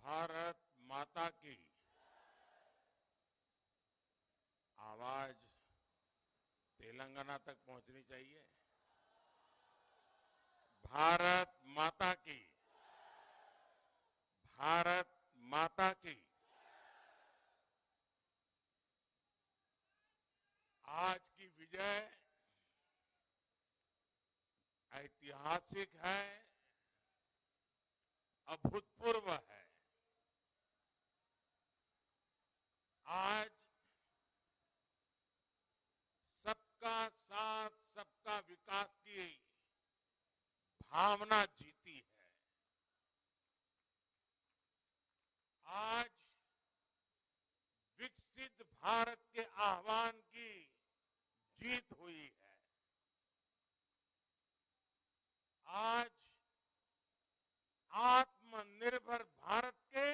भारत माता की आवाज तेलंगाना तक पहुंचनी चाहिए। भारत माता की, भारत माता की। आज की विजय ऐतिहासिक है, अभूतपूर्व है। आज सबका साथ, सबका विकास की भावना जीती है। आज विकसित भारत के आह्वान की जीत हुई है। आज आत्मनिर्भर भारत के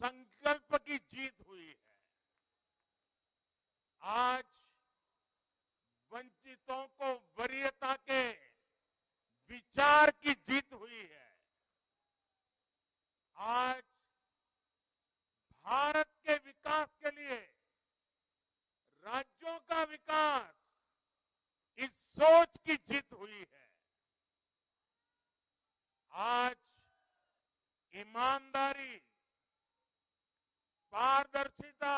संकल्प की जीत हुई है। आज वंचितों को वरीयता के विचार की जीत हुई है। आज भारत के विकास के लिए राज्यों का विकास, इस सोच की जीत हुई है। आज ईमानदारी, पारदर्शिता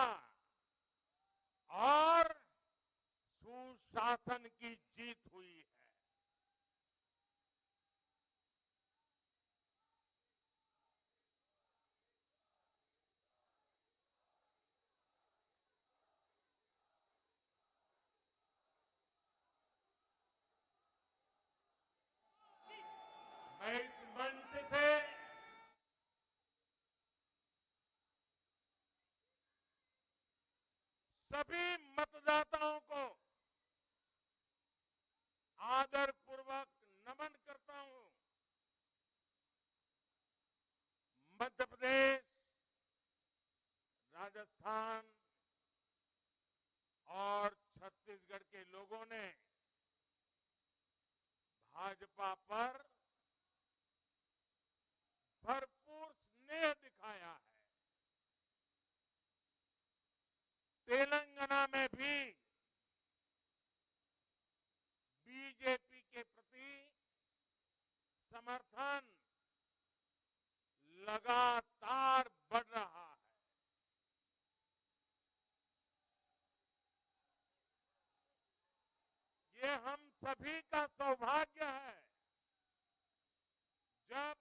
और सुशासन की जीत हुई है। मैं इस मंच से सभी मतदाताओं को आदरपूर्वक नमन करता हूं। मध्य प्रदेश, राजस्थान और छत्तीसगढ़ के लोगों ने भाजपा पर भरपूर स्नेह दिखाया है। तेलंगाना में भी बीजेपी के प्रति समर्थन लगातार बढ़ रहा है। ये हम सभी का सौभाग्य है जब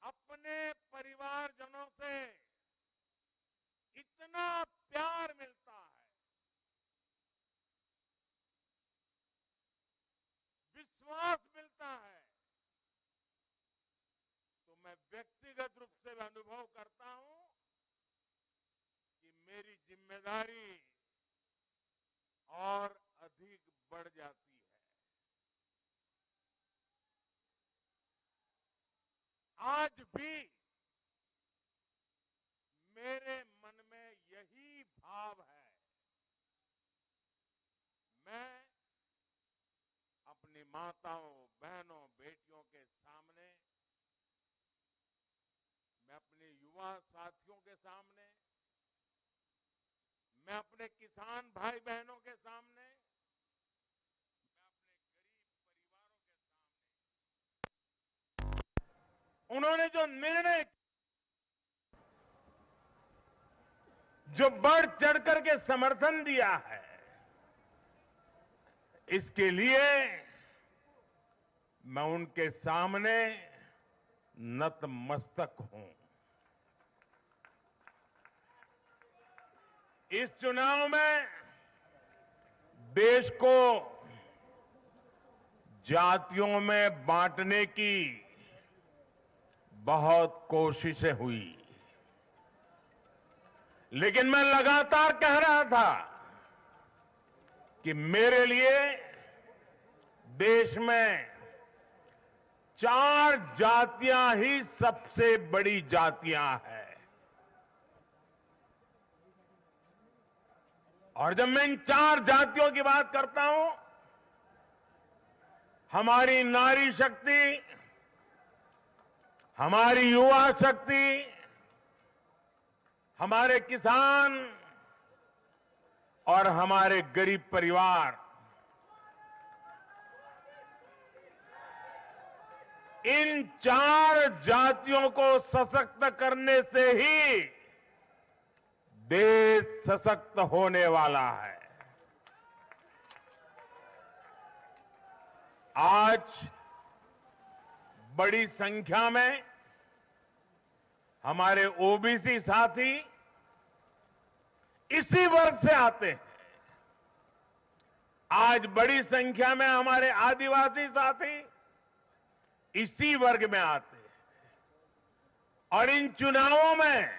अपने परिवारजनों से इतना प्यार मिलता है, विश्वास मिलता है, तो मैं व्यक्तिगत रूप से अनुभव करता हूं कि मेरी जिम्मेदारी और अधिक बढ़ जाती है। आज भी मेरे मन में यही भाव है। मैं अपनी माताओं, बहनों, बेटियों के सामने, मैं अपने युवा साथियों के सामने, मैं अपने किसान भाई बहनों के सामने, मैं अपने गरीब परिवारों के सामने उन्होंने जो निर्णय, जो बढ़ चढ़ करके समर्थन दिया है, इसके लिए मैं उनके सामने नतमस्तक हूं। इस चुनाव में देश को जातियों में बांटने की बहुत कोशिशें हुई, लेकिन मैं लगातार कह रहा था कि मेरे लिए देश में 4 जातियां ही सबसे बड़ी जातियां हैं। और जब मैं इन 4 जातियों की बात करता हूं, हमारी नारी शक्ति, हमारी युवा शक्ति, हमारे किसान और हमारे गरीब परिवार इन 4 जातियों को सशक्त करने से ही देश सशक्त होने वाला है। आज बड़ी संख्या में हमारे ओबीसी साथी इसी वर्ग से आते हैं। आज बड़ी संख्या में हमारे आदिवासी साथी इसी वर्ग में आते हैं और इन चुनावों में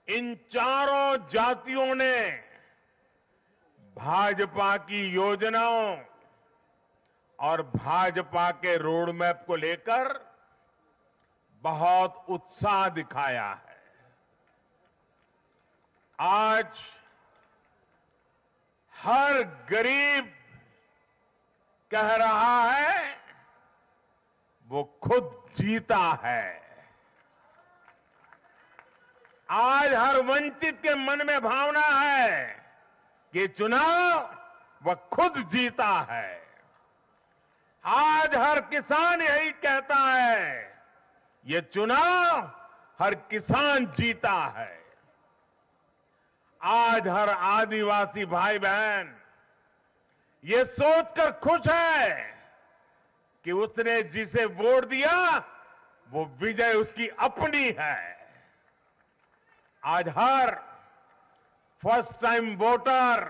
इन चारों जातियों ने भाजपा की योजनाओं और भाजपा के रोड मैप को लेकर बहुत उत्साह दिखाया है। आज हर गरीब कह रहा है वो खुद जीता है। आज हर वंचित के मन में भावना है कि चुनाव वह खुद जीता है। आज हर किसान यही कहता है ये चुनाव हर किसान जीता है। आज हर आदिवासी भाई बहन ये सोचकर खुश है कि उसने जिसे वोट दिया वो विजय उसकी अपनी है। आज हर फर्स्ट टाइम वोटर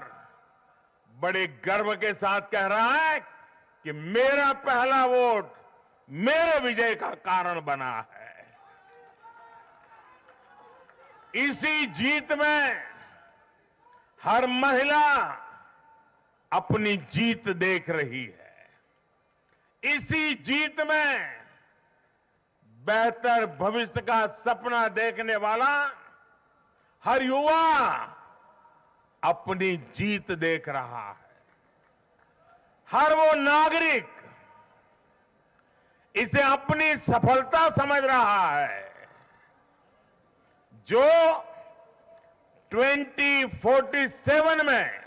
बड़े गर्व के साथ कह रहा है कि मेरा पहला वोट मेरे विजय का कारण बना है। इसी जीत में हर महिला अपनी जीत देख रही है। इसी जीत में बेहतर भविष्य का सपना देखने वाला हर युवा अपनी जीत देख रहा है। हर वो नागरिक इसे अपनी सफलता समझ रहा है जो 2047 में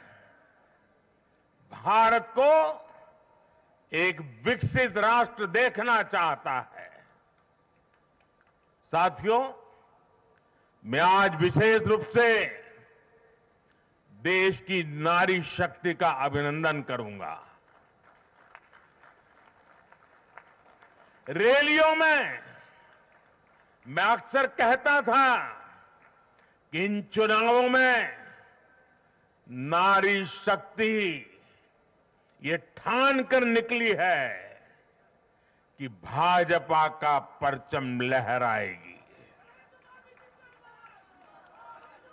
भारत को एक विकसित राष्ट्र देखना चाहता है। साथियों, मैं आज विशेष रूप से देश की नारी शक्ति का अभिनंदन करूंगा। रैलियों में मैं अक्सर कहता था कि इन चुनावों में नारी शक्ति ये ठान कर निकली है कि भाजपा का परचम लहराएगी।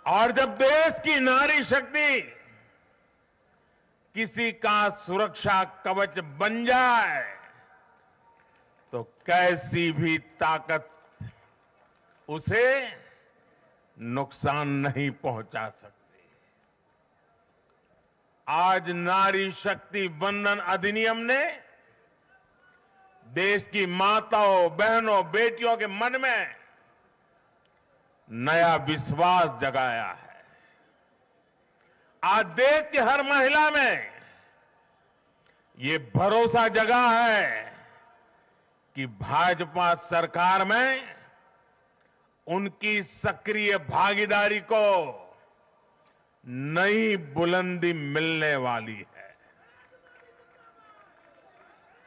और जब देश की नारी शक्ति किसी का सुरक्षा कवच बन जाए तो कैसी भी ताकत उसे नुकसान नहीं पहुंचा सकती। आज नारी शक्ति वंदन अधिनियम ने देश की माताओं, बहनों, बेटियों के मन में नया विश्वास जगाया है। आज देश की हर महिला में ये भरोसा जगा है कि भाजपा सरकार में उनकी सक्रिय भागीदारी को नई बुलंदी मिलने वाली है।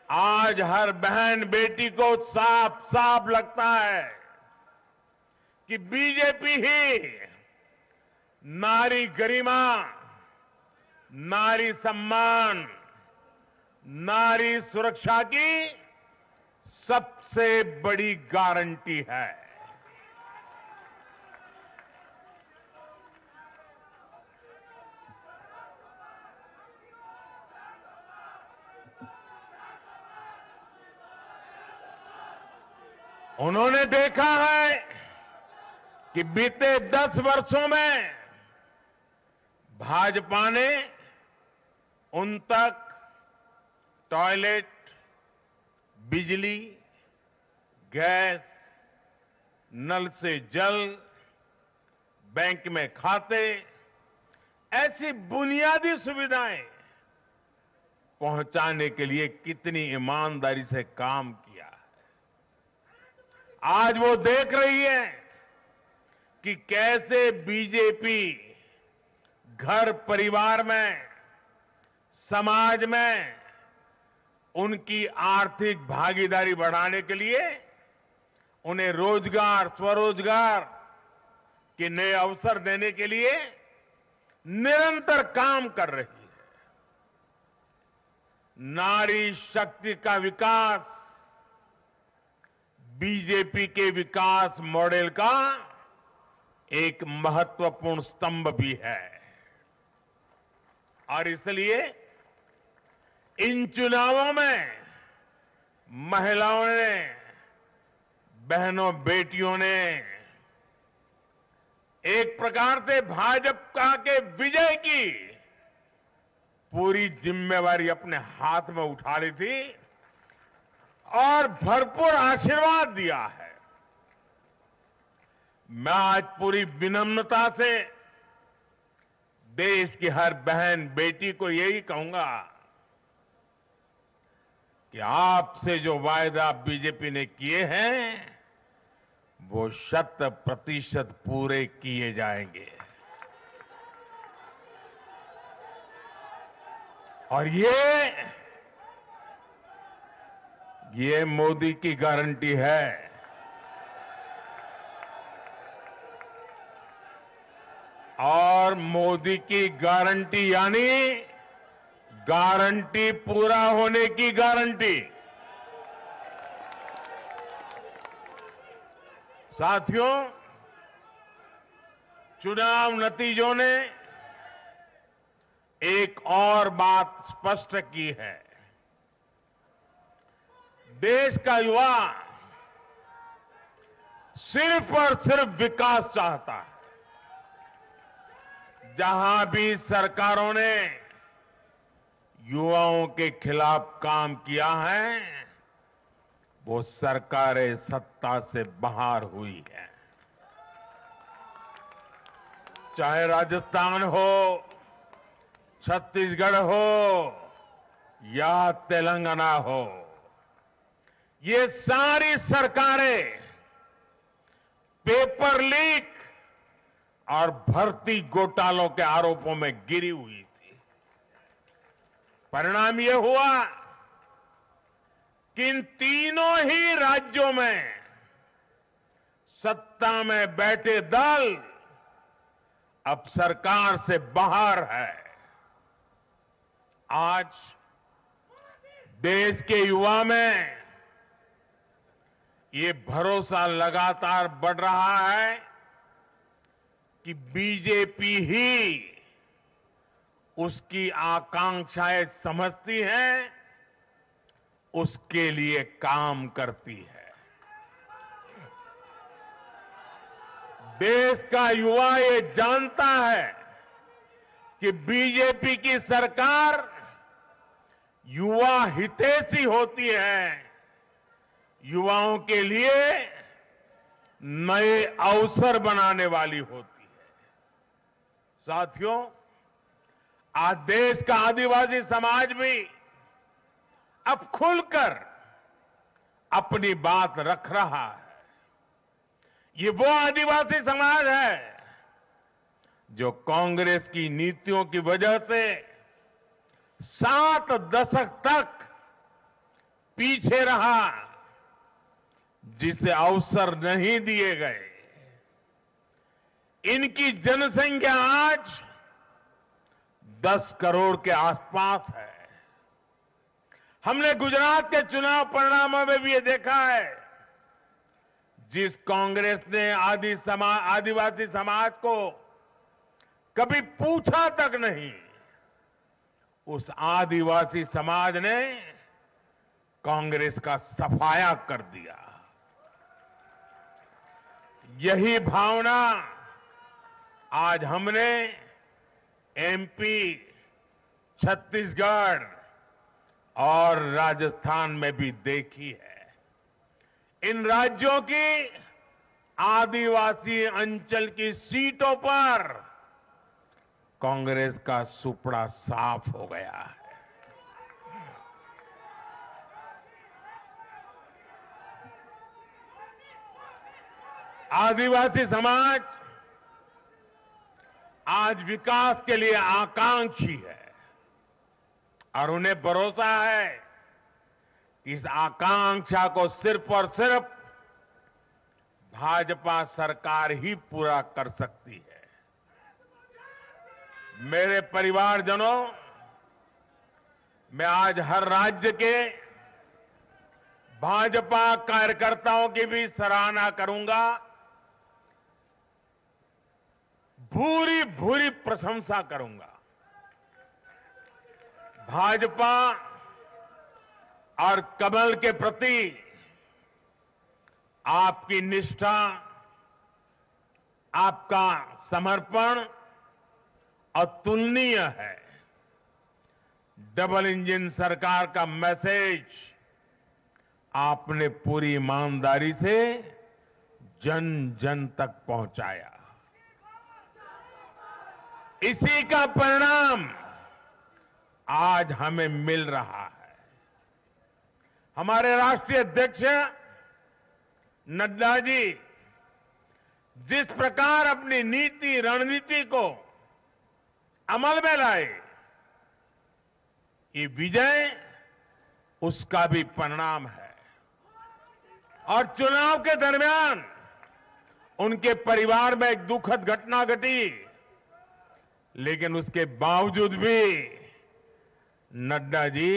आज हर बहन बेटी को साफ साफ लगता है कि बीजेपी ही नारी गरिमा, नारी सम्मान, नारी सुरक्षा की सबसे बड़ी गारंटी है। उन्होंने देखा है कि बीते 10 वर्षों में भाजपा ने उन तक टॉयलेट, बिजली, गैस, नल से जल, बैंक में खाते, ऐसी बुनियादी सुविधाएं पहुंचाने के लिए कितनी ईमानदारी से काम किया है। आज वो देख रही है कि कैसे बीजेपी घर परिवार में, समाज में उनकी आर्थिक भागीदारी बढ़ाने के लिए उन्हें रोजगार, स्वरोजगार के नए अवसर देने के लिए निरंतर काम कर रही है। नारी शक्ति का विकास बीजेपी के विकास मॉडल का एक महत्वपूर्ण स्तंभ भी है और इसलिए इन चुनावों में महिलाओं ने, बहनों बेटियों ने एक प्रकार से भाजपा के विजय की पूरी जिम्मेवारी अपने हाथ में उठा ली थी और भरपूर आशीर्वाद दिया है। मैं आज पूरी विनम्रता से देश की हर बहन बेटी को यही कहूंगा कि आपसे जो वायदा बीजेपी ने किए हैं वो 100% पूरे किए जाएंगे और ये मोदी की गारंटी है। और मोदी की गारंटी यानी गारंटी पूरा होने की गारंटी। साथियों, चुनाव नतीजों ने एक और बात स्पष्ट की है। देश का युवा सिर्फ और सिर्फ विकास चाहता है। जहां भी सरकारों ने युवाओं के खिलाफ काम किया है वो सरकारें सत्ता से बाहर हुई है। चाहे राजस्थान हो, छत्तीसगढ़ हो या तेलंगाना हो, ये सारी सरकारें पेपर लीक और भर्ती घोटालों के आरोपों में गिरी हुई थी। परिणाम ये हुआ कि इन तीनों ही राज्यों में सत्ता में बैठे दल अब सरकार से बाहर है। आज देश के युवा में ये भरोसा लगातार बढ़ रहा है कि बीजेपी ही उसकी आकांक्षाएं समझती है, उसके लिए काम करती है। देश का युवा ये जानता है कि बीजेपी की सरकार युवा हितैषी होती है, युवाओं के लिए नए अवसर बनाने वाली होती है। साथियों, आज देश का आदिवासी समाज भी अब खुलकर अपनी बात रख रहा है। ये वो आदिवासी समाज है जो कांग्रेस की नीतियों की वजह से 7 दशक तक पीछे रहा, जिसे अवसर नहीं दिए गए। इनकी जनसंख्या आज 10 करोड़ के आसपास है। हमने गुजरात के चुनाव परिणामों में भी ये देखा है, जिस कांग्रेस ने आदिवासी समाज को कभी पूछा तक नहीं, उस आदिवासी समाज ने कांग्रेस का सफाया कर दिया। यही भावना आज हमने एमपी, छत्तीसगढ़ और राजस्थान में भी देखी है। इन राज्यों की आदिवासी अंचल की सीटों पर कांग्रेस का सुपड़ा साफ हो गया है। आदिवासी समाज आज विकास के लिए आकांक्षी है और उन्हें भरोसा है कि इस आकांक्षा को सिर्फ और सिर्फ भाजपा सरकार ही पूरा कर सकती है। मेरे परिवारजनों, मैं आज हर राज्य के भाजपा कार्यकर्ताओं की भी सराहना करूंगा, भूरी भूरी प्रशंसा करूंगा। भाजपा और कमल के प्रति आपकी निष्ठा, आपका समर्पण अतुलनीय है। डबल इंजन सरकार का मैसेज आपने पूरी ईमानदारी से जन जन तक पहुंचाया। इसी का परिणाम आज हमें मिल रहा है। हमारे राष्ट्रीय अध्यक्ष नड्डा जी जिस प्रकार अपनी नीति रणनीति को अमल में लाए, ये विजय उसका भी परिणाम है। और चुनाव के दरमियान उनके परिवार में एक दुखद घटना घटी, लेकिन उसके बावजूद भी नड्डा जी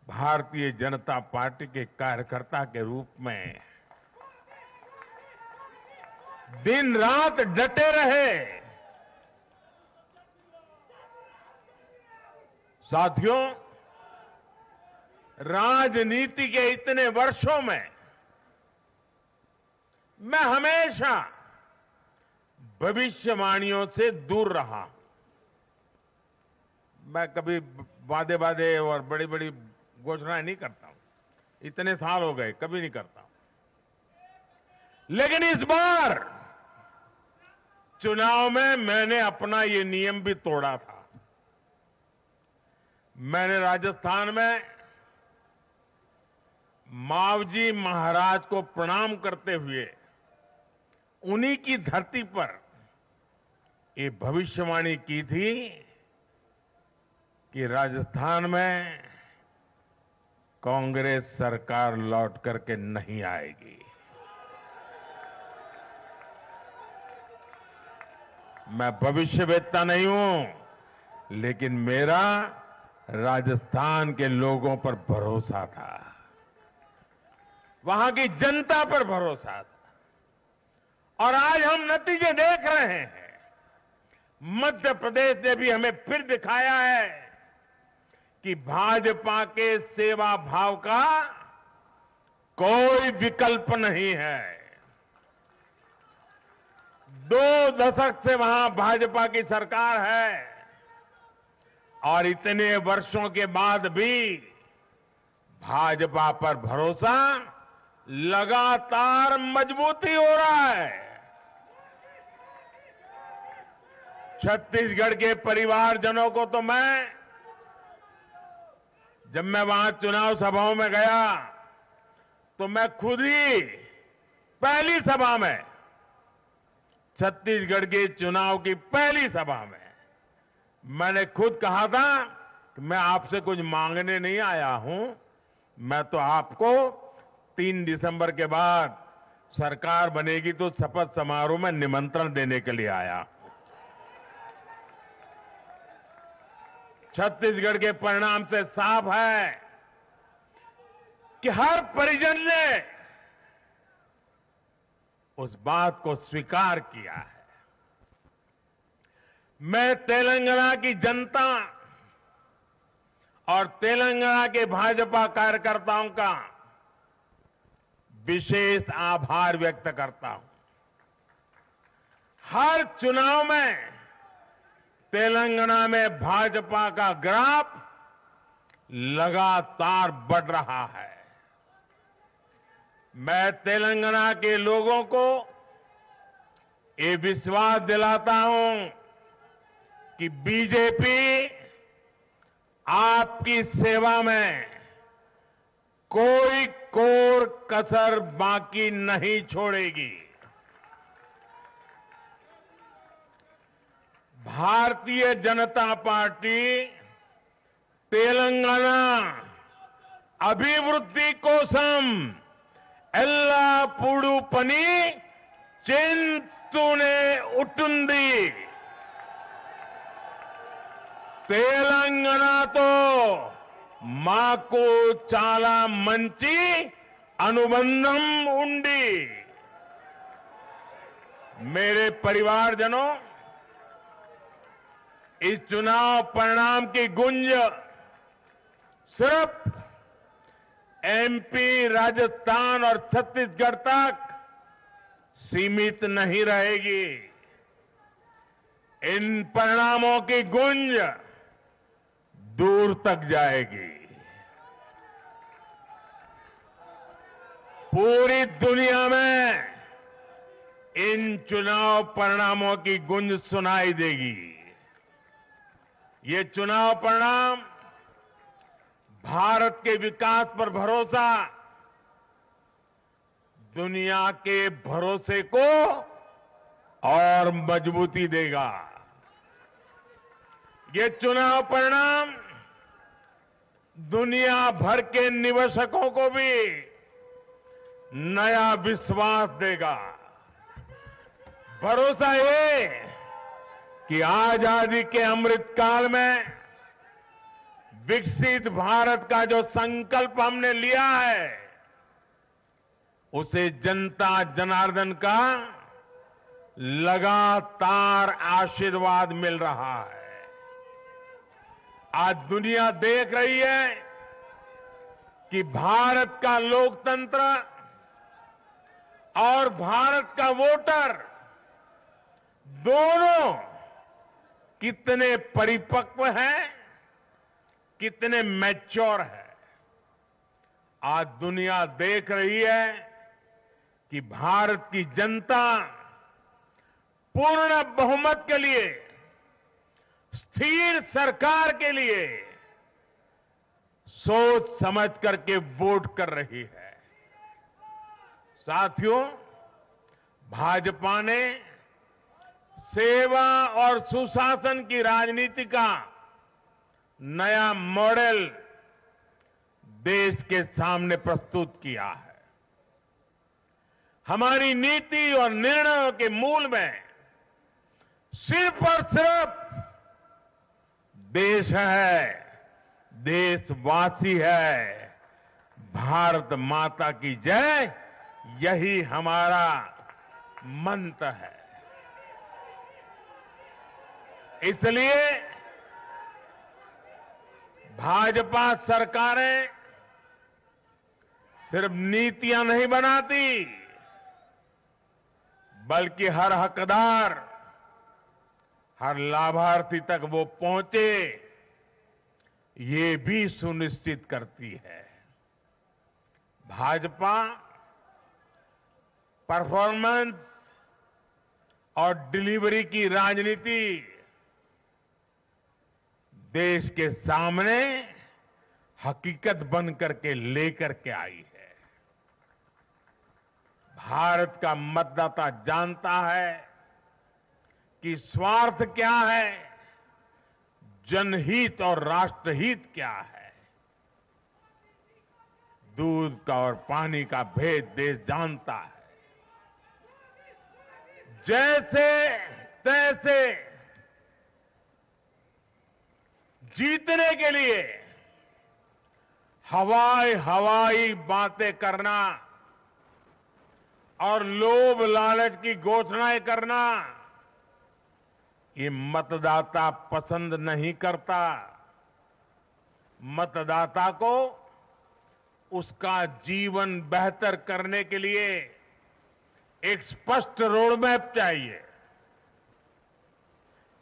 भारतीय जनता पार्टी के कार्यकर्ता के रूप में दिन रात डटे रहे। साथियों, राजनीति के इतने वर्षों में मैं हमेशा भविष्यवाणियों से दूर रहा हूं। मैं कभी वादे वादे और बड़ी बड़ी घोषणाएं नहीं करता हूं। इतने साल हो गए, कभी नहीं करता हूं। लेकिन इस बार चुनाव में मैंने अपना ये नियम भी तोड़ा था। मैंने राजस्थान में मावजी महाराज को प्रणाम करते हुए उन्हीं की धरती पर ये भविष्यवाणी की थी कि राजस्थान में कांग्रेस सरकार लौट करके नहीं आएगी। मैं भविष्यवेत्ता नहीं हूं, लेकिन मेरा राजस्थान के लोगों पर भरोसा था, वहां की जनता पर भरोसा था। और आज हम नतीजे देख रहे हैं। मध्य प्रदेश ने भी हमें फिर दिखाया है कि भाजपा के सेवा भाव का कोई विकल्प नहीं है। 2 दशक से वहां भाजपा की सरकार है और इतने वर्षों के बाद भी भाजपा पर भरोसा लगातार मजबूती हो रहा है। छत्तीसगढ़ के परिवारजनों को तो जब मैं वहां चुनाव सभाओं में गया तो मैं खुद ही पहली सभा में, छत्तीसगढ़ के चुनाव की पहली सभा में मैंने खुद कहा था कि मैं आपसे कुछ मांगने नहीं आया हूं, मैं तो आपको 3 दिसंबर के बाद सरकार बनेगी तो शपथ समारोह में निमंत्रण देने के लिए आया। छत्तीसगढ़ के परिणाम से साफ है कि हर परिजन ने उस बात को स्वीकार किया है। मैं तेलंगाना की जनता और तेलंगाना के भाजपा कार्यकर्ताओं का विशेष आभार व्यक्त करता हूं। हर चुनाव में तेलंगाना में भाजपा का ग्राफ लगातार बढ़ रहा है। मैं तेलंगाना के लोगों को ये विश्वास दिलाता हूं कि बीजेपी आपकी सेवा में कोई कोर कसर बाकी नहीं छोड़ेगी। भारतीय जनता पार्टी तेलंगाना अभिवृद्धि कोसम एल्लापूडू पनी चिंतूने उटुंदी। తెలంగాణతో మాకు చాలా మంచి अनुबंधम ఉండి। मेरे परिवारजनों, इस चुनाव परिणाम की गुंज सिर्फ एमपी, राजस्थान और छत्तीसगढ़ तक सीमित नहीं रहेगी। इन परिणामों की गुंज दूर तक जाएगी। पूरी दुनिया में इन चुनाव परिणामों की गुंज सुनाई देगी। ये चुनाव परिणाम भारत के विकास पर भरोसा, दुनिया के भरोसे को और मजबूती देगा। ये चुनाव परिणाम दुनिया भर के निवेशकों को भी नया विश्वास देगा। भरोसा ये कि आजादी के अमृत काल में विकसित भारत का जो संकल्प हमने लिया है, उसे जनता जनार्दन का लगातार आशीर्वाद मिल रहा है। आज दुनिया देख रही है कि भारत का लोकतंत्र और भारत का वोटर दोनों कितने परिपक्व हैं, कितने मैच्योर हैं। आज दुनिया देख रही है कि भारत की जनता पूर्ण बहुमत के लिए, स्थिर सरकार के लिए सोच समझ करके वोट कर रही है। साथियों, भाजपा ने सेवा और सुशासन की राजनीति का नया मॉडल देश के सामने प्रस्तुत किया है। हमारी नीति और निर्णयों के मूल में सिर्फ और सिर्फ देश है, देशवासी है, भारत माता की जय, यही हमारा मंत्र है। इसलिए भाजपा सरकारें सिर्फ नीतियां नहीं बनाती, बल्कि हर हकदार, हर लाभार्थी तक वो पहुंचे, ये भी सुनिश्चित करती है। भाजपा परफॉर्मेंस और डिलीवरी की राजनीति देश के सामने हकीकत बन करके लेकर के आई है। भारत का मतदाता जानता है कि स्वार्थ क्या है, जनहित और राष्ट्रहित क्या है। दूध का और पानी का भेद देश जानता है। जैसे तैसे जीतने के लिए हवाई बातें करना और लोभ लालच की घोषणाएं करना, ये मतदाता पसंद नहीं करता। मतदाता को उसका जीवन बेहतर करने के लिए एक स्पष्ट रोडमैप चाहिए,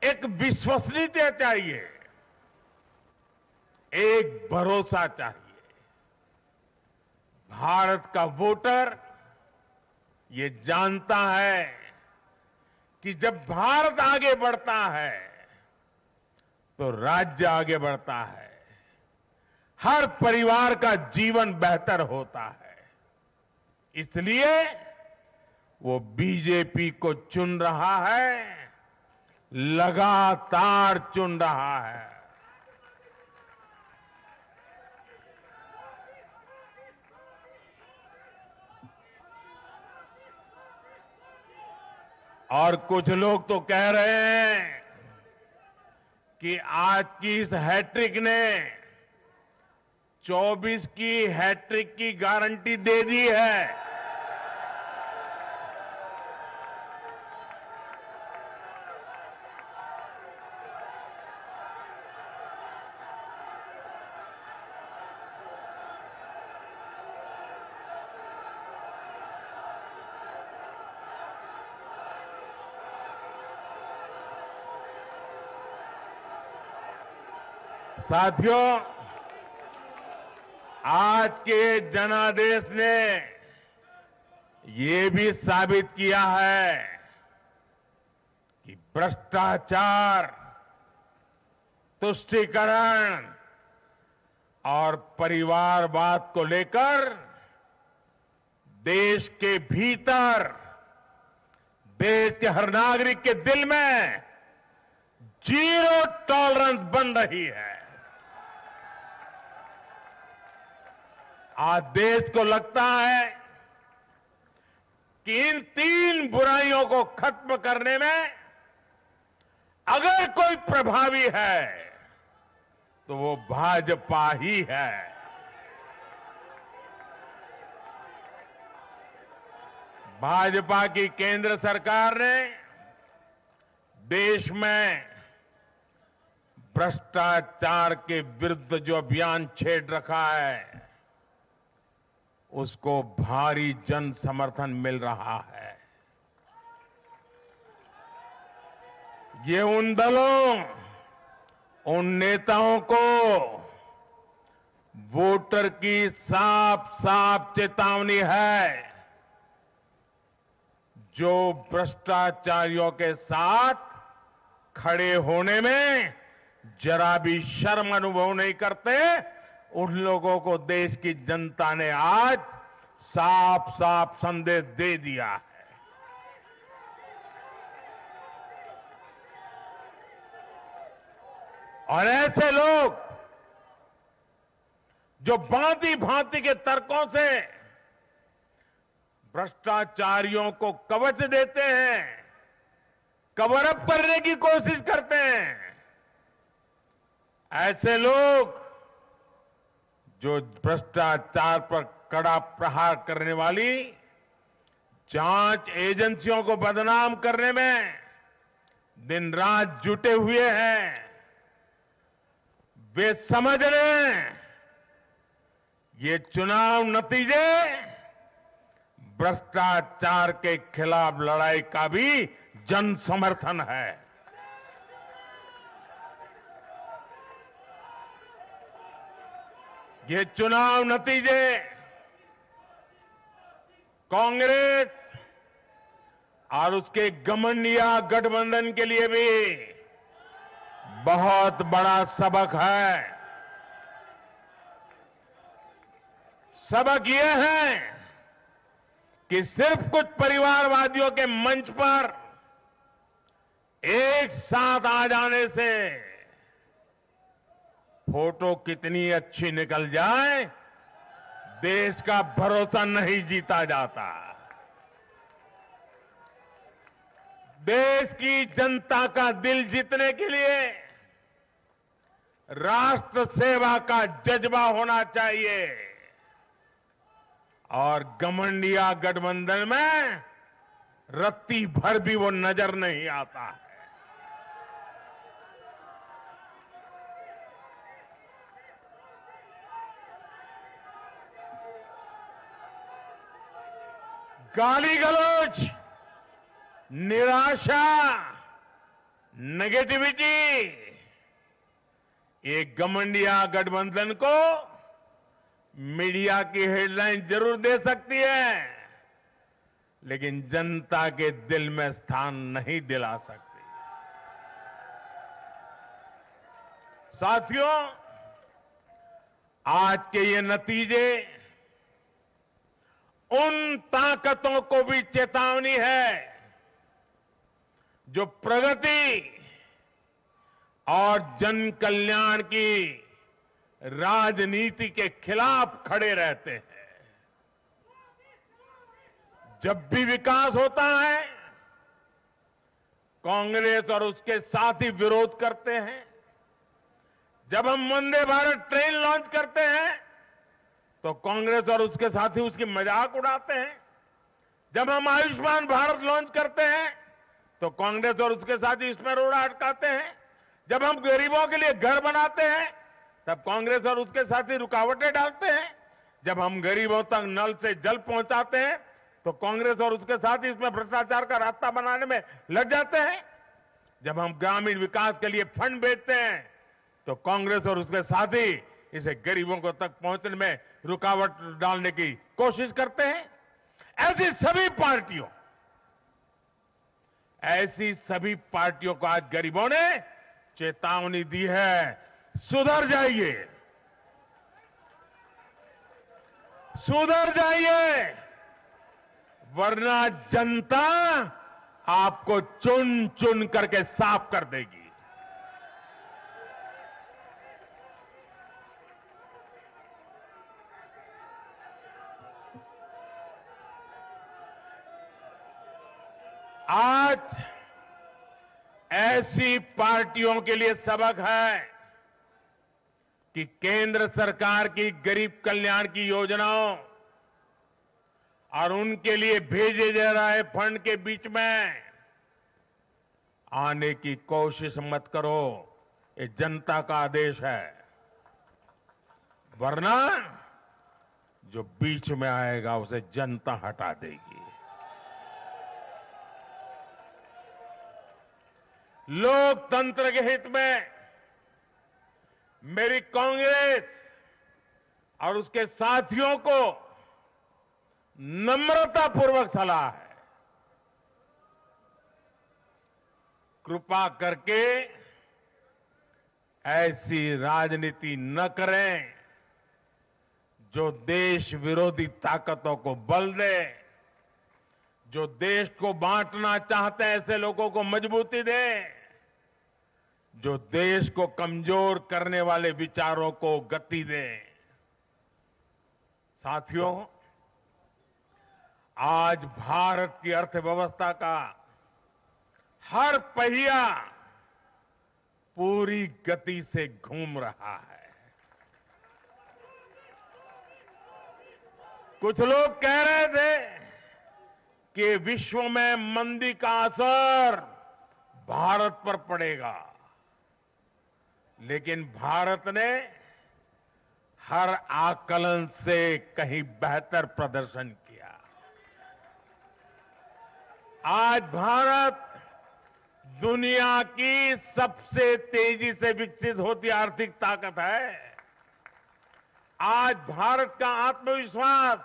एक विश्वसनीयता चाहिए, एक भरोसा चाहिए। भारत का वोटर ये जानता है कि जब भारत आगे बढ़ता है तो राज्य आगे बढ़ता है, हर परिवार का जीवन बेहतर होता है। इसलिए वो बीजेपी को चुन रहा है, लगातार चुन रहा है। और कुछ लोग तो कह रहे हैं कि आज की इस हैट्रिक ने 24 की हैट्रिक की गारंटी दे दी है। साथियों, आज के जनादेश ने ये भी साबित किया है कि भ्रष्टाचार, तुष्टीकरण और परिवारवाद को लेकर देश के भीतर, देश के हर नागरिक के दिल में जीरो टॉलरेंस बन रही है। आज देश को लगता है कि इन 3 बुराइयों को खत्म करने में अगर कोई प्रभावी है तो वो भाजपा ही है। भाजपा की केंद्र सरकार ने देश में भ्रष्टाचार के विरुद्ध जो अभियान छेड़ रखा है उसको भारी जन समर्थन मिल रहा है। ये उन दलों, उन नेताओं को वोटर की साफ साफ चेतावनी है जो भ्रष्टाचारियों के साथ खड़े होने में जरा भी शर्म अनुभव नहीं करते। उन लोगों को देश की जनता ने आज साफ साफ संदेश दे दिया है। और ऐसे लोग जो भांति भांति के तर्कों से भ्रष्टाचारियों को कवच देते हैं, कवर अप करने की कोशिश करते हैं, ऐसे लोग जो भ्रष्टाचार पर कड़ा प्रहार करने वाली जांच एजेंसियों को बदनाम करने में दिन रात जुटे हुए हैं, वे समझ लें ये चुनाव नतीजे भ्रष्टाचार के खिलाफ लड़ाई का भी जन समर्थन है। ये चुनाव नतीजे कांग्रेस और उसके घमंडिया गठबंधन के लिए भी बहुत बड़ा सबक है। सबक ये है कि सिर्फ कुछ परिवारवादियों के मंच पर एक साथ आ जाने से फोटो कितनी अच्छी निकल जाए, देश का भरोसा नहीं जीता जाता। देश की जनता का दिल जीतने के लिए राष्ट्र सेवा का जज्बा होना चाहिए और घमंडिया गठबंधन में रत्ती भर भी वो नजर नहीं आता है। गाली गलौज, निराशा, नेगेटिविटी, ये घमंडिया गठबंधन को मीडिया की हेडलाइन जरूर दे सकती है, लेकिन जनता के दिल में स्थान नहीं दिला सकती। साथियों, आज के ये नतीजे उन ताकतों को भी चेतावनी है जो प्रगति और जन कल्याण की राजनीति के खिलाफ खड़े रहते हैं। जब भी विकास होता है, कांग्रेस और उसके साथी विरोध करते हैं। जब हम वंदे भारत ट्रेन लॉन्च करते हैं तो कांग्रेस और उसके साथी उसकी मजाक उड़ाते हैं। जब हम आयुष्मान भारत लॉन्च करते हैं तो कांग्रेस और उसके साथी इसमें रोड़ा अटकाते हैं। जब हम गरीबों के लिए घर बनाते हैं तब कांग्रेस और उसके साथी रुकावटें डालते हैं। जब हम गरीबों तक नल से जल पहुंचाते हैं तो कांग्रेस और उसके साथी इसमें भ्रष्टाचार का रास्ता बनाने में लग जाते हैं। जब हम ग्रामीण विकास के लिए फंड भेजते हैं तो कांग्रेस और उसके साथी इसे गरीबों को तक पहुंचने में रुकावट डालने की कोशिश करते हैं। ऐसी सभी पार्टियों को आज गरीबों ने चेतावनी दी है, सुधर जाइए, सुधर जाइए, वरना जनता आपको चुन चुन करके साफ कर देगी। आज ऐसी पार्टियों के लिए सबक है कि केंद्र सरकार की गरीब कल्याण की योजनाओं और उनके लिए भेजे जा रहे फंड के बीच में आने की कोशिश मत करो। ये जनता का आदेश है, वरना जो बीच में आएगा उसे जनता हटा देगी। लोकतंत्र के हित में मेरी कांग्रेस और उसके साथियों को नम्रतापूर्वक सलाह है, कृपा करके ऐसी राजनीति न करें जो देश विरोधी ताकतों को बल दे, जो देश को बांटना चाहते हैं ऐसे लोगों को मजबूती दे, जो देश को कमजोर करने वाले विचारों को गति दे। साथियों, आज भारत की अर्थव्यवस्था का हर पहिया पूरी गति से घूम रहा है। कुछ लोग कह रहे थे कि विश्व में मंदी का असर भारत पर पड़ेगा, लेकिन भारत ने हर आकलन से कहीं बेहतर प्रदर्शन किया। आज भारत दुनिया की सबसे तेजी से विकसित होती आर्थिक ताकत है। आज भारत का आत्मविश्वास,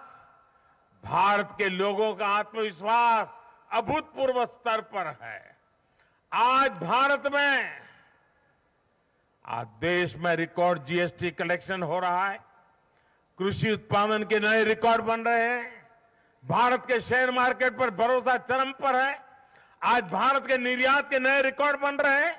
भारत के लोगों का आत्मविश्वास अभूतपूर्व स्तर पर है। आज भारत में, आज देश में रिकॉर्ड जीएसटी कलेक्शन हो रहा है, कृषि उत्पादन के नए रिकॉर्ड बन रहे हैं, भारत के शेयर मार्केट पर भरोसा चरम पर है। आज भारत के निर्यात के नए रिकॉर्ड बन रहे हैं,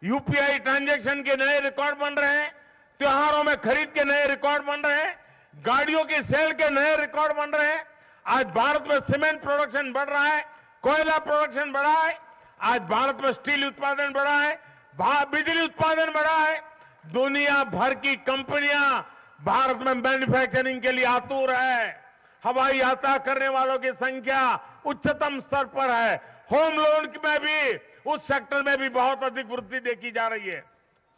यूपीआई ट्रांजैक्शन के नए रिकॉर्ड बन रहे हैं, त्योहारों में खरीद के नए रिकॉर्ड बन रहे हैं, गाड़ियों की सेल के नए रिकॉर्ड बन रहे हैं। आज भारत में सीमेंट प्रोडक्शन बढ़ रहा है, कोयला प्रोडक्शन बढ़ा है, आज भारत में स्टील उत्पादन बढ़ा है, बिजली उत्पादन बढ़ा है। दुनिया भर की कंपनियां भारत में मैन्युफैक्चरिंग के लिए आतुर है। हवाई यात्रा करने वालों की संख्या उच्चतम स्तर पर है। होम लोन में भी, उस सेक्टर में भी बहुत अधिक वृद्धि देखी जा रही है।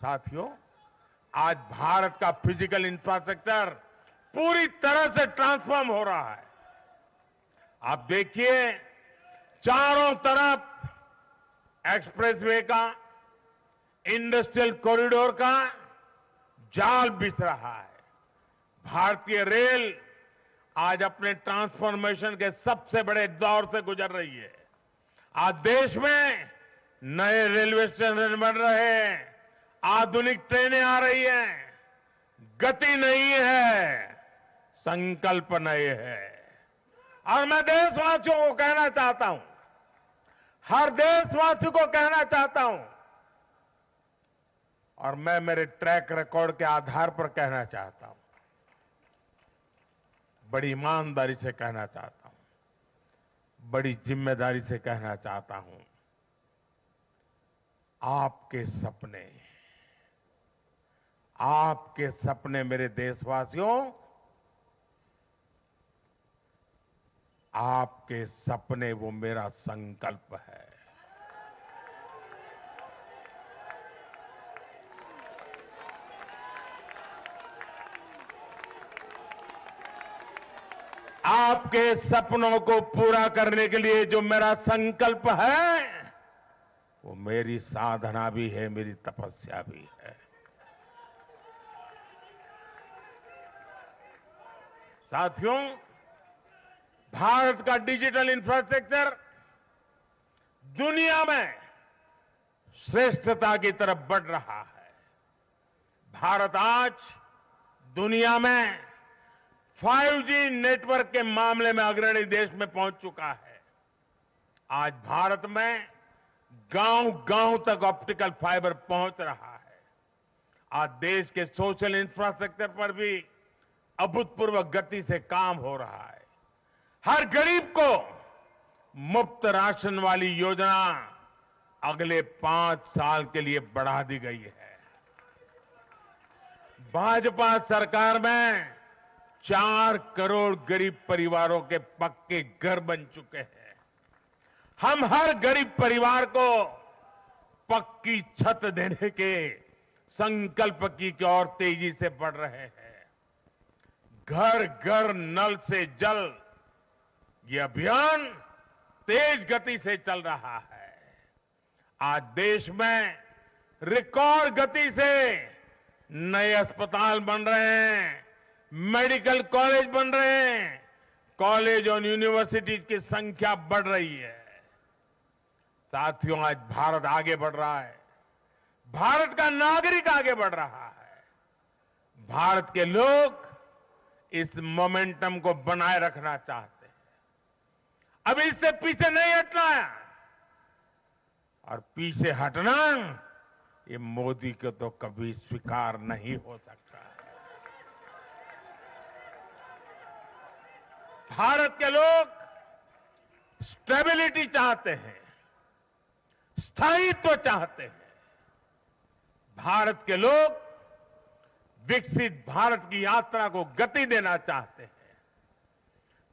साथियों, आज भारत का फिजिकल इंफ्रास्ट्रक्चर पूरी तरह से ट्रांसफॉर्म हो रहा है। आप देखिए, चारों तरफ एक्सप्रेसवे का, इंडस्ट्रियल कॉरिडोर का जाल बिछ रहा है। भारतीय रेल आज अपने ट्रांसफॉर्मेशन के सबसे बड़े दौर से गुजर रही है। आज देश में नए रेलवे स्टेशन बन रहे हैं, आधुनिक ट्रेनें आ रही हैं। गति नहीं है, संकल्प नए है। और मैं देशवासियों को कहना चाहता हूं, हर देशवासी को कहना चाहता हूं, और मैं मेरे ट्रैक रिकॉर्ड के आधार पर कहना चाहता हूं, बड़ी ईमानदारी से कहना चाहता हूं, बड़ी जिम्मेदारी से कहना चाहता हूं, आपके सपने मेरे देशवासियों, आपके सपने वो मेरा संकल्प है। आपके सपनों को पूरा करने के लिए जो मेरा संकल्प है, वो मेरी साधना भी है, मेरी तपस्या भी है। साथियों, भारत का डिजिटल इंफ्रास्ट्रक्चर दुनिया में श्रेष्ठता की तरफ बढ़ रहा है। भारत आज दुनिया में 5G नेटवर्क के मामले में अग्रणी देश में पहुंच चुका है। आज भारत में गांव-गांव तक ऑप्टिकल फाइबर पहुंच रहा है। आज देश के सोशल इंफ्रास्ट्रक्चर पर भी अभूतपूर्व गति से काम हो रहा है। हर गरीब को मुफ्त राशन वाली योजना अगले 5 साल के लिए बढ़ा दी गई है। भाजपा सरकार में 4 करोड़ गरीब परिवारों के पक्के घर बन चुके हैं। हम हर गरीब परिवार को पक्की छत देने के संकल्प की ओर तेजी से बढ़ रहे हैं। घर घर नल से जल, ये अभियान तेज गति से चल रहा है। आज देश में रिकॉर्ड गति से नए अस्पताल बन रहे हैं, मेडिकल कॉलेज बन रहे हैं, कॉलेज और यूनिवर्सिटीज की संख्या बढ़ रही है। साथियों, आज भारत आगे बढ़ रहा है, भारत का नागरिक आगे बढ़ रहा है। भारत के लोग इस मोमेंटम को बनाए रखना चाहते हैं। अब इससे पीछे नहीं हटना है, और पीछे हटना ये मोदी को तो कभी स्वीकार नहीं हो सकता है। भारत के लोग स्टेबिलिटी चाहते हैं, स्थायित्व चाहते हैं। भारत के लोग विकसित भारत की यात्रा को गति देना चाहते हैं।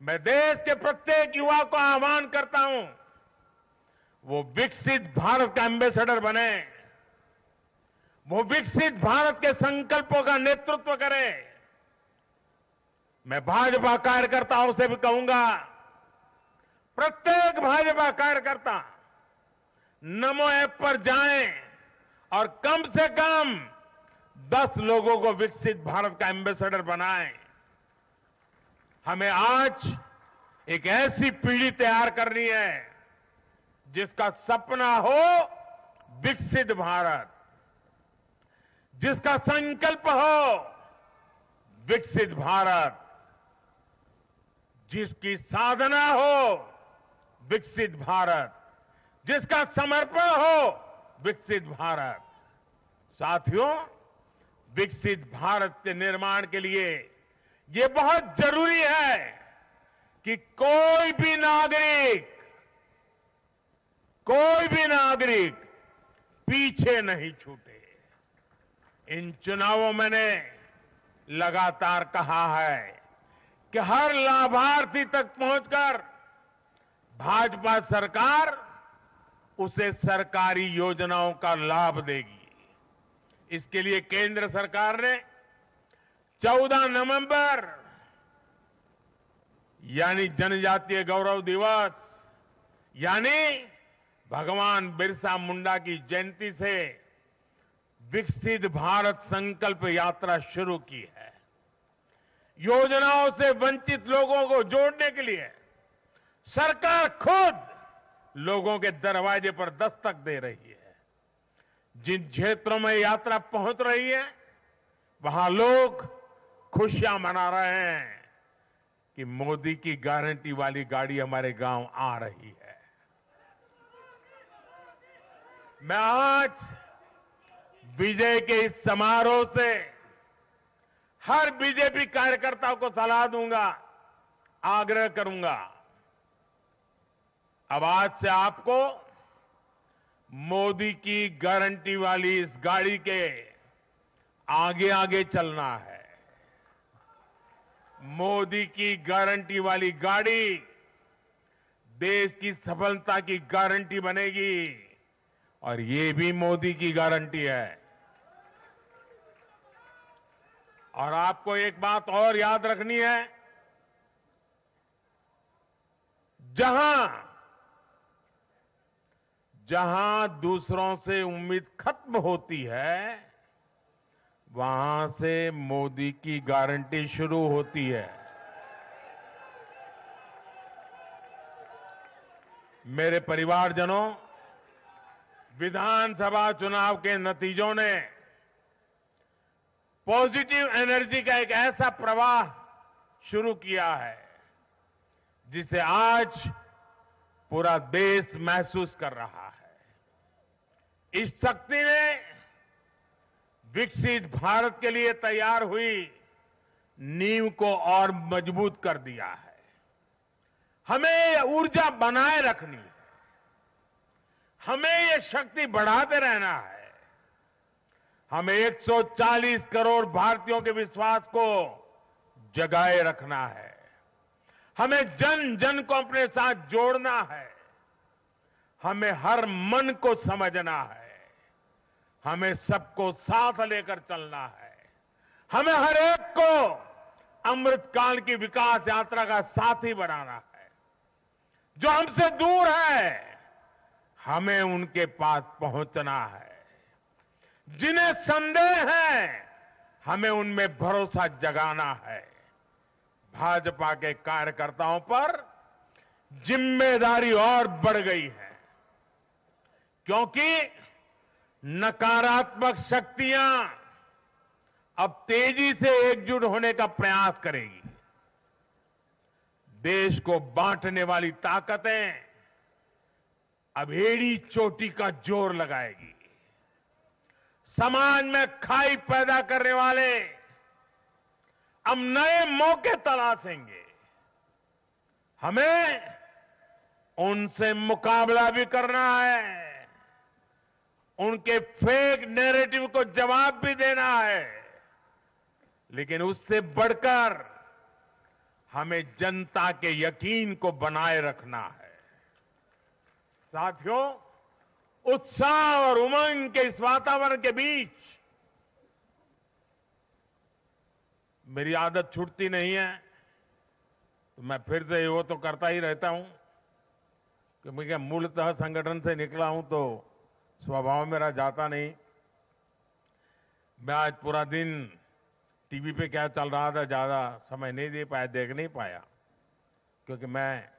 मैं देश के प्रत्येक युवा को आह्वान करता हूं, वो विकसित भारत का एम्बेसडर बने, वो विकसित भारत के संकल्पों का नेतृत्व करे। मैं भाजपा कार्यकर्ताओं से भी कहूंगा, प्रत्येक भाजपा कार्यकर्ता नमो ऐप पर जाएं और कम से कम 10 लोगों को विकसित भारत का एम्बेसडर बनाएं। हमें आज एक ऐसी पीढ़ी तैयार करनी है जिसका सपना हो विकसित भारत, जिसका संकल्प हो विकसित भारत, जिसकी साधना हो विकसित भारत, जिसका समर्पण हो विकसित भारत। साथियों, विकसित भारत के निर्माण के लिए ये बहुत जरूरी है कि कोई भी नागरिक पीछे नहीं छूटे। इन चुनावों में मैंने लगातार कहा है कि हर लाभार्थी तक पहुंचकर भाजपा सरकार उसे सरकारी योजनाओं का लाभ देगी। इसके लिए केंद्र सरकार ने 14 नवंबर यानी जनजातीय गौरव दिवस, यानी भगवान बिरसा मुंडा की जयंती से विकसित भारत संकल्प यात्रा शुरू की है। योजनाओं से वंचित लोगों को जोड़ने के लिए सरकार खुद लोगों के दरवाजे पर दस्तक दे रही है। जिन क्षेत्रों में यात्रा पहुंच रही है वहां लोग खुशियां मना रहे हैं कि मोदी की गारंटी वाली गाड़ी हमारे गांव आ रही है। मैं आज विजय के इस समारोह से हर बीजेपी कार्यकर्ता को सलाह दूंगा, आग्रह करूंगा, अब आज से आपको मोदी की गारंटी वाली इस गाड़ी के आगे आगे चलना है। मोदी की गारंटी वाली गाड़ी देश की सफलता की गारंटी बनेगी और ये भी मोदी की गारंटी है। और आपको एक बात और याद रखनी है, जहां दूसरों से उम्मीद खत्म होती है वहां से मोदी की गारंटी शुरू होती है। मेरे परिवारजनों, विधानसभा चुनाव के नतीजों ने पॉजिटिव एनर्जी का एक ऐसा प्रवाह शुरू किया है जिसे आज पूरा देश महसूस कर रहा है। इस शक्ति ने विकसित भारत के लिए तैयार हुई नींव को और मजबूत कर दिया है। हमें ये ऊर्जा बनाए रखनी है, हमें ये शक्ति बढ़ाते रहना है। हमें 140 करोड़ भारतीयों के विश्वास को जगाए रखना है। हमें जन जन को अपने साथ जोड़ना है। हमें हर मन को समझना है। हमें सबको साथ लेकर चलना है। हमें हर एक को अमृतकाल की विकास यात्रा का साथी बनाना है। जो हमसे दूर है हमें उनके पास पहुंचना है। जिन्हें संदेह है हमें उनमें भरोसा जगाना है। भाजपा के कार्यकर्ताओं पर जिम्मेदारी और बढ़ गई है, क्योंकि नकारात्मक शक्तियां अब तेजी से एकजुट होने का प्रयास करेगी। देश को बांटने वाली ताकतें अब एड़ी चोटी का जोर लगाएगी। समाज में खाई पैदा करने वाले अब नए मौके तलाशेंगे। हमें उनसे मुकाबला भी करना है, उनके फेक नैरेटिव को जवाब भी देना है, लेकिन उससे बढ़कर हमें जनता के यकीन को बनाए रखना है। साथियों, उत्साह और उमंग के इस वातावरण के बीच मेरी आदत छूटती नहीं है, तो मैं फिर से वो तो करता ही रहता हूं कि मैं मूलतः संगठन से निकला हूं तो स्वभाव मेरा जाता नहीं। मैं आज पूरा दिन टीवी पे क्या चल रहा था ज्यादा समय नहीं दे पाया, देख नहीं पाया, क्योंकि मैं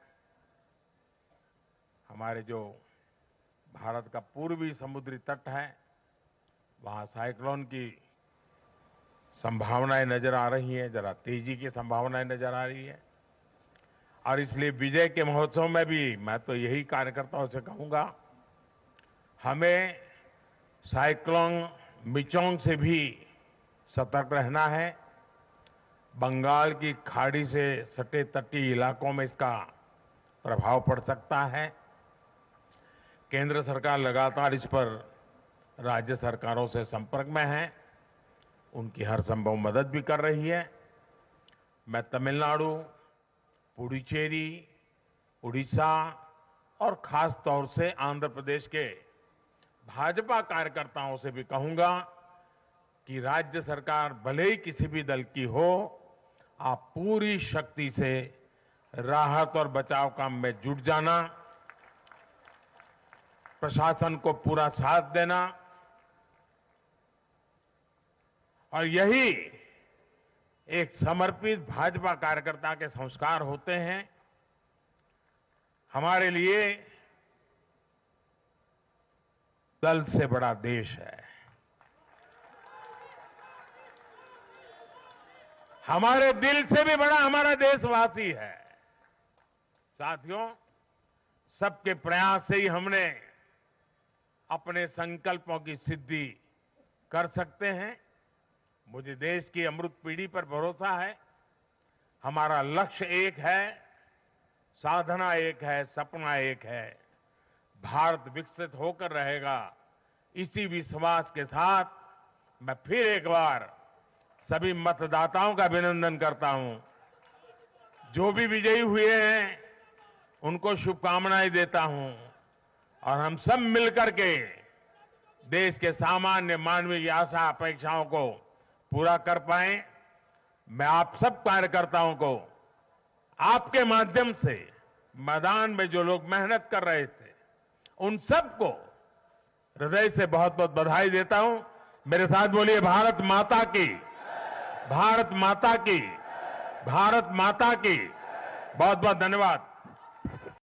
हमारे जो भारत का पूर्वी समुद्री तट है वहां साइक्लोन की संभावनाएं नजर आ रही हैं, जरा तेजी की संभावनाएं नजर आ रही है। और इसलिए विजय के महोत्सव में भी मैं तो यही कार्यकर्ताओं से कहूंगा, हमें साइक्लोन मिचोंग से भी सतर्क रहना है। बंगाल की खाड़ी से सटे तटीय इलाकों में इसका प्रभाव पड़ सकता है। केंद्र सरकार लगातार इस पर राज्य सरकारों से संपर्क में है, उनकी हर संभव मदद भी कर रही है। मैं तमिलनाडु, पुडुचेरी, उड़ीसा और खास तौर से आंध्र प्रदेश के भाजपा कार्यकर्ताओं से भी कहूंगा कि राज्य सरकार भले ही किसी भी दल की हो, आप पूरी शक्ति से राहत और बचाव काम में जुट जाना, प्रशासन को पूरा साथ देना, और यही एक समर्पित भाजपा कार्यकर्ता के संस्कार होते हैं। हमारे लिए दल से बड़ा देश है। हमारे दिल से भी बड़ा हमारा देशवासी है। साथियों, सबके प्रयास से ही हमने अपने संकल्पों की सिद्धि कर सकते हैं। मुझे देश की अमृत पीढ़ी पर भरोसा है। हमारा लक्ष्य एक है, साधना एक है, सपना एक है। भारत विकसित होकर रहेगा। इसी विश्वास के साथ मैं फिर एक बार सभी मतदाताओं का अभिनंदन करता हूं। जो भी विजयी हुए हैं उनको शुभकामनाएं देता हूं और हम सब मिलकर के देश के सामान्य मानवीय की आशा अपेक्षाओं को पूरा कर पाए। मैं आप सब कार्यकर्ताओं को आपके माध्यम से मैदान में जो लोग मेहनत कर रहे थे उन सबको हृदय से बहुत बहुत बधाई देता हूं। मेरे साथ बोलिए भारत माता की, भारत माता की, भारत माता की। बहुत बहुत धन्यवाद।